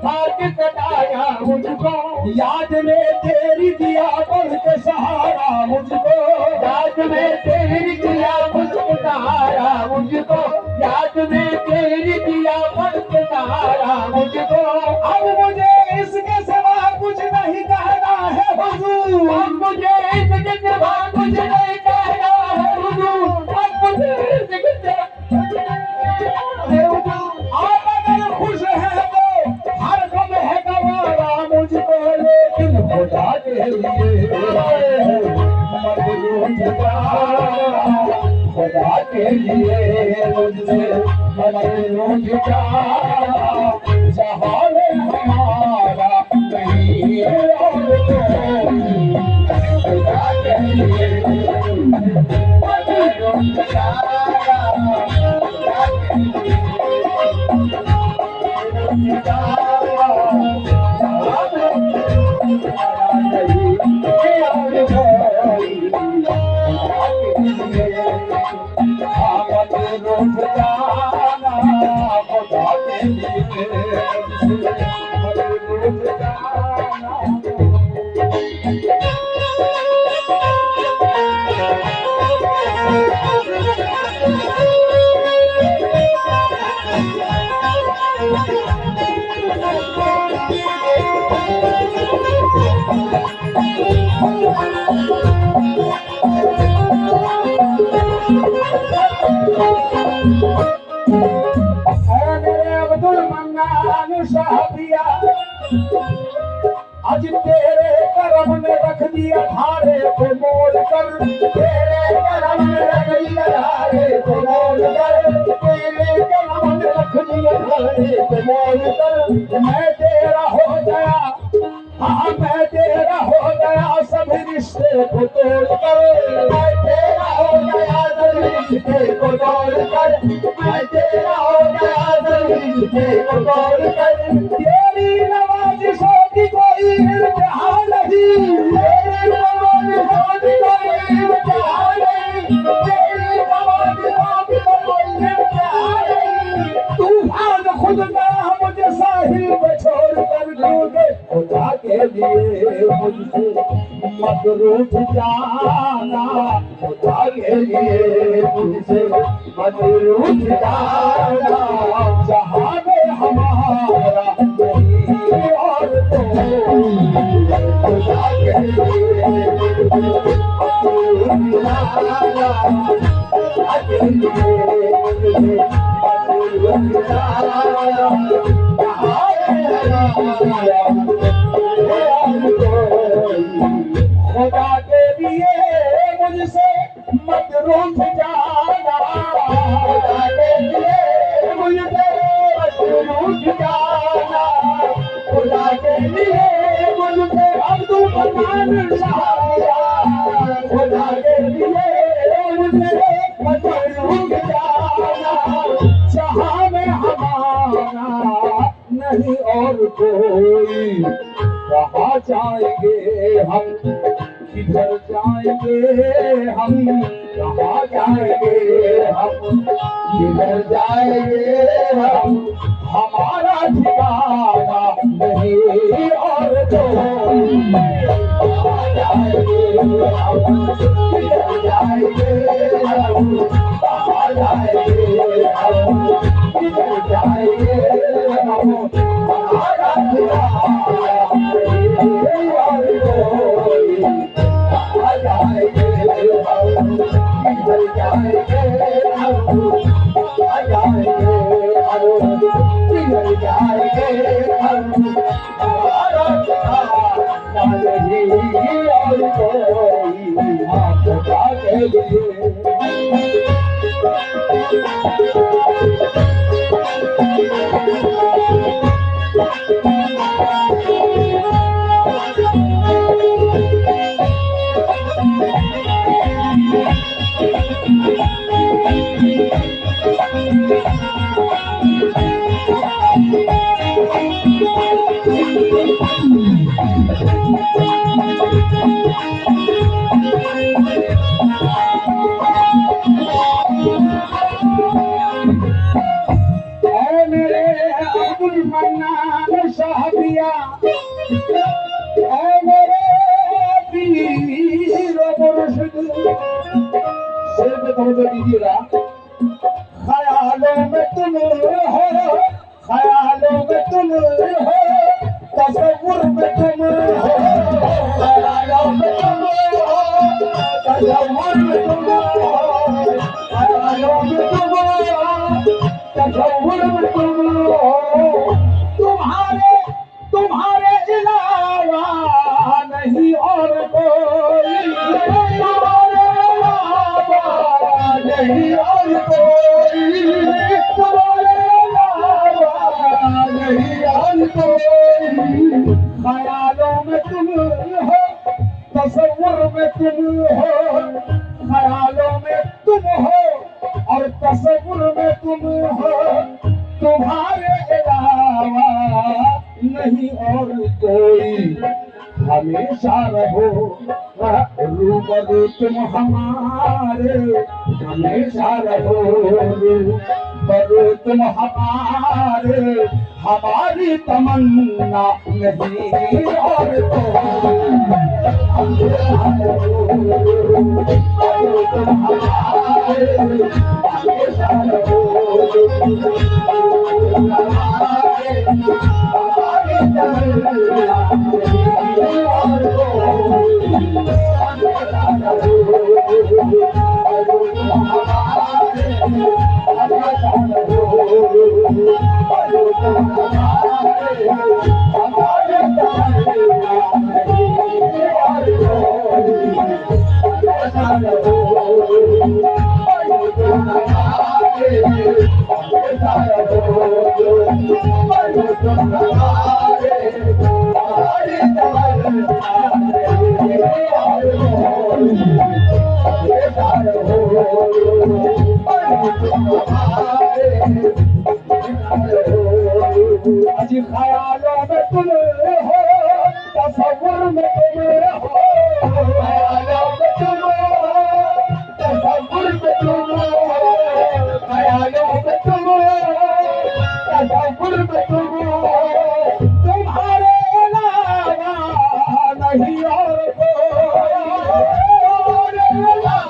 हाथ कटाया मुझको, याद में तेरी दिया बढ़ के सहारा मुझको, याद में तेरी दिया मुझको सहारा मुझको, याद में तेरी दिया बढ़ के सहारा मुझको। अब मुझे इसके सिवा कुछ नहीं कहना है हुजूर, अब मुझे इसके सिवा कुछ नहीं कहना है हुजूर, अब मुझे इसके सिवा कुछ नहीं कहना है हुजूर। आप अगर खुश हैं तो हर गम है गवारा मुझको, लेकिन खुदा के लिए मजबूर जा, खुदा के लिए मुझसे मजबूर जा, जहां में हमारा नहीं और कोई, खुदा के लिए मजबूर जा, खुदा के लिए मजबूर जा, जहां में हमारा नहीं और कोई, रूठ जाना खुदा के लिए, रूठ जाना। मेरे अब्दुल मन्नान साहबिया, आज तेरे करम ने रख दिया धारे को मोड़ कर, तेरे करम ने रख दिया धारे को मोड़ कर, तेरे करम ने रख दिया धारे को मोड़ कर। मैं तेरा हो गया, हाँ मैं तेरा हो गया सभी रिश्ते को तोड़ कर, मैं तेरा हो गया सभी रिश्ते को तोड़ कर, मैं तेरा हो गया सभी रिश्ते को तोड़ कर। तेरी नवाजिशों की कोई इंतहा नहीं, तेरी नवाजिशों की कोई इंतहा नहीं, तेरी नवाजिशों की कोई इंतहा नहीं। तूफान खुद गया मुझे साहिल में छोड़ कर डूबे, खुदा के लिए मुझसे मत रूठ जाना, खुदा के लिए मुझसे मत रूठ जाना, जहां में हमारा नहीं और कोई, खुदा के लिए मत रूठ जाना, खुदा के लिए मुझसे मत रूठ जाना, जहां खुदा के लिए मुझसे मत रूठ जाना, खुदा के लिए मुझसे मत रूठ जाना, खुदा के लिए मुझसे अब्दुल मन्नान साहबिया, खुदा के लिए मुझसे मत रूठ जाना, जहां में हमारा नहीं और कोई। कहाँ जाएंगे हम, किधर जाएंगे हम, कहाँ जाएंगे हम, किधर जाएंगे हम, हमारा ठिकाना नहीं और कोई। कहाँ जाएंगे हम, किधर जाएंगे हम, कहाँ जाएंगे हम, किधर जाएंगे हम, हमारा ठिकाना नहीं और कोई। कहाँ जाएंगे हम, किधर जाएंगे हम, कहाँ जाएंगे हम, किधर जाएंगे हम, हमारा ठिकाना नहीं और कोई। खुदा के लिए तवज्जो दीजिएगा। ख्यालों में तुम हो, ख्यालों में तुम हो, तसव्वुर में तुम हो, ख्यालों में तुम हो, तसव्वुर में तुम हो, ख्यालों में तुम हो, तसव्वुर में तुम हो। तुम्हारे तुम्हारे अलावा नहीं और कोई, तुम्हारे अलावा नहीं और कोई, तुम्हारे अलावा नहीं और कोई। ख्यालों में तुम हो, तसव्वुर में तुम हो, ख्यालों में तुम हो और तसव्वुर में तुम हो। तुम्हारे अलावा नहीं और कोई। हमेशा रहो रूबरू तुम हमारे, हमेशा रहो रूबरू तुम हमारे। हमारी तमन्ना नहीं और कोई। हमेशा रहो रूबरू तुम हमारे, हमेशा रहो अजी ख्यालों में तुम हो, तसव्वुर में तुम हो, ख्यालों में तुम हो, तसव्वुर में तुम हो, ख्यालों में तुम हो, तसव्वुर में तुम हो। तुम्हारे अलावा नहीं और कोई, तुम्हारे अलावा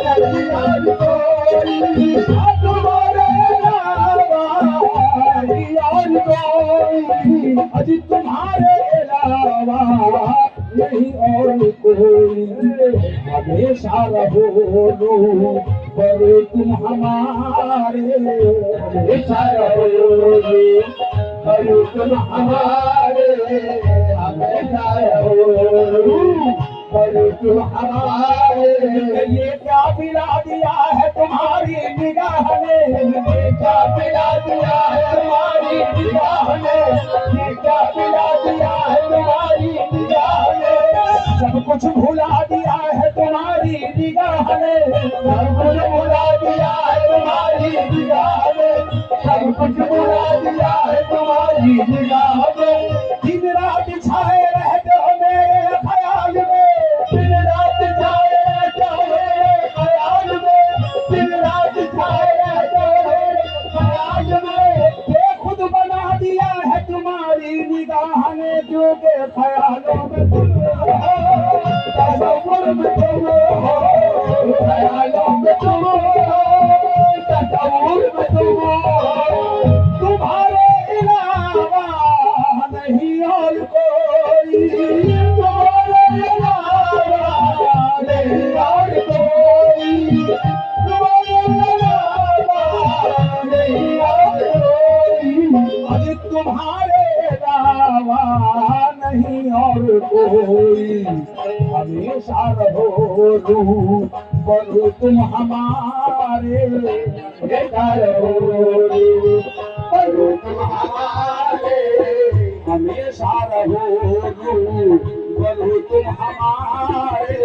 नहीं और कोई, तुम्हारे अजी तुम्हारे अलावा नहीं और कोई। हमेशा रहो पर तुम हमारे, हमेशा रहो पर तुम हमारे, हमेशा रहो पर तुम हमारे। ये क्या पिला दिया है तुम्हारी निगाह ने, ये क्या पिला दिया है तुम्हारी निगाह ने, ये क्या पिला दिया है तुम्हारी निगाह ने। सब कुछ भुला दिया है तुम्हारी निगाह ने, सब कुछ भुला दिया है तुम्हारी निगाह ने, सब कुछ भुला दिया है तुम्हारी निगाह में। दिन रात छाए रहते हो मेरे ख्याल में, दिन रात छाए रहते हो मेरे ख्याल में, दिन रात छाए रहते हो मेरे ख्याल में। ये खुद बना दिया है तुम्हारी निगाह ने, जो के ख्यालों में तुम हो, तसव्वुर में तुम हो, ख्यालों में तुम हो, तसव्वुर में तुम हो। तुम्हारे अलावा नहीं और कोई, तुम्हारे अलावा नहीं और कोई, तुम्हारे अलावा नहीं और कोई। अरे तुम्हारे अलावा नहीं और कोई। हमेशा रहो रूह पर तुम हमारे, हमेशा रहो रूह पर तुम हमारे, हमेशा रहो रूह पर तुम हमारे।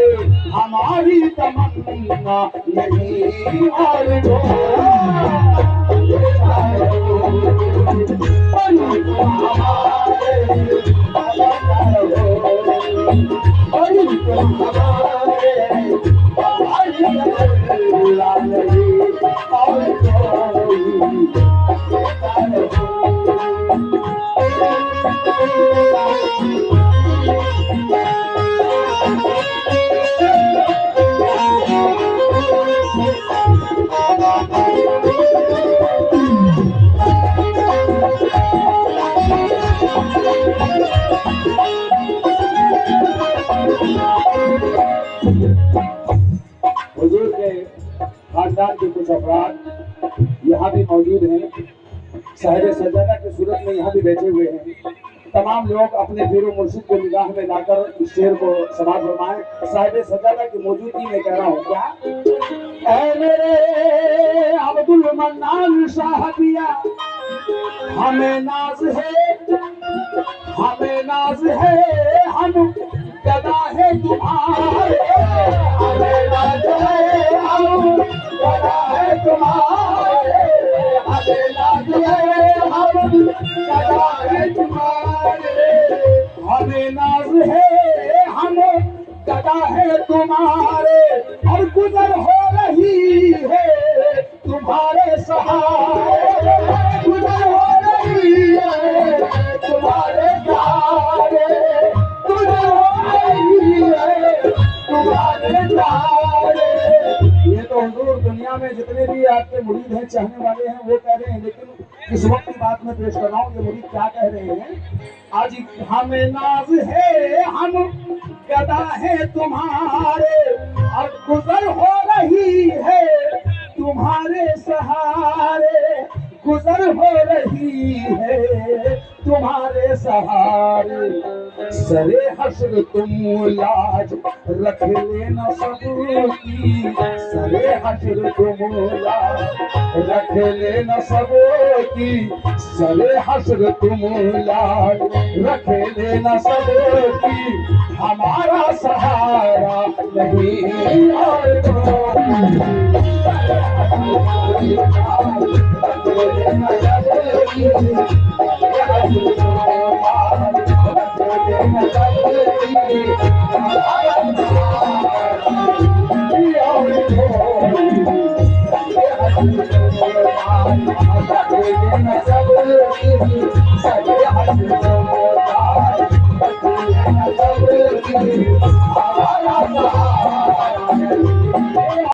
हमारी तमन्ना नहीं और कोई। हमेशा रहो रूह पर तुम हमारे, हमेशा रहो पर तुम हमारे। हमारी तमन्ना नहीं और कोई। हमेशा रहो हुजूर के खानदान के कुछ अफराद यहाँ भी मौजूद हैं, साहिब सजादा की सूरत में यहाँ भी बैठे हुए हैं। तमाम लोग अपने पीर मुर्शिद को निगाह में लाकर इस शेर को समाप्त फरमाएं। साहिब सजादा की मौजूदगी में कह रहा हूँ क्या, ऐ मेरे अब्दुल मन्नान साहबिया, हमें नाज है, हमें नाज है, हम गदा है तुम्हारे, हमें नाज है, हम गदा है तुम्हारे, हमें नाज है, हम गदा है तुम्हारे, हमें नाज है, हम गदा है तुम्हारे, और गुजर हो रही है तुम्हारे सहारे, गुजर हो रही है तुम्हारे सहारे, गुजर हो रही है तुम्हारे सहारे। ये तो हुजूर दुनिया में जितने भी आपके मुरीद हैं, चाहने वाले हैं, वो कह रहे हैं, लेकिन इस वक्त की बात मैं पेश कर रहा हूँ, ये मुरीद क्या कह रहे हैं। आज हमें नाज है, हम गदा है तुम्हारे, और गुजर हो रही है तुम्हारे सहारे, गुजर हो रही है तुम्हारे सहारे। सरे हश्र तुम लाज रख लेना सबकी, सरे हश्र तुम लाज रख लेना सबकी, सरे हश्र तुम लाज रख लेना सबकी, हमारा सहारा नहीं और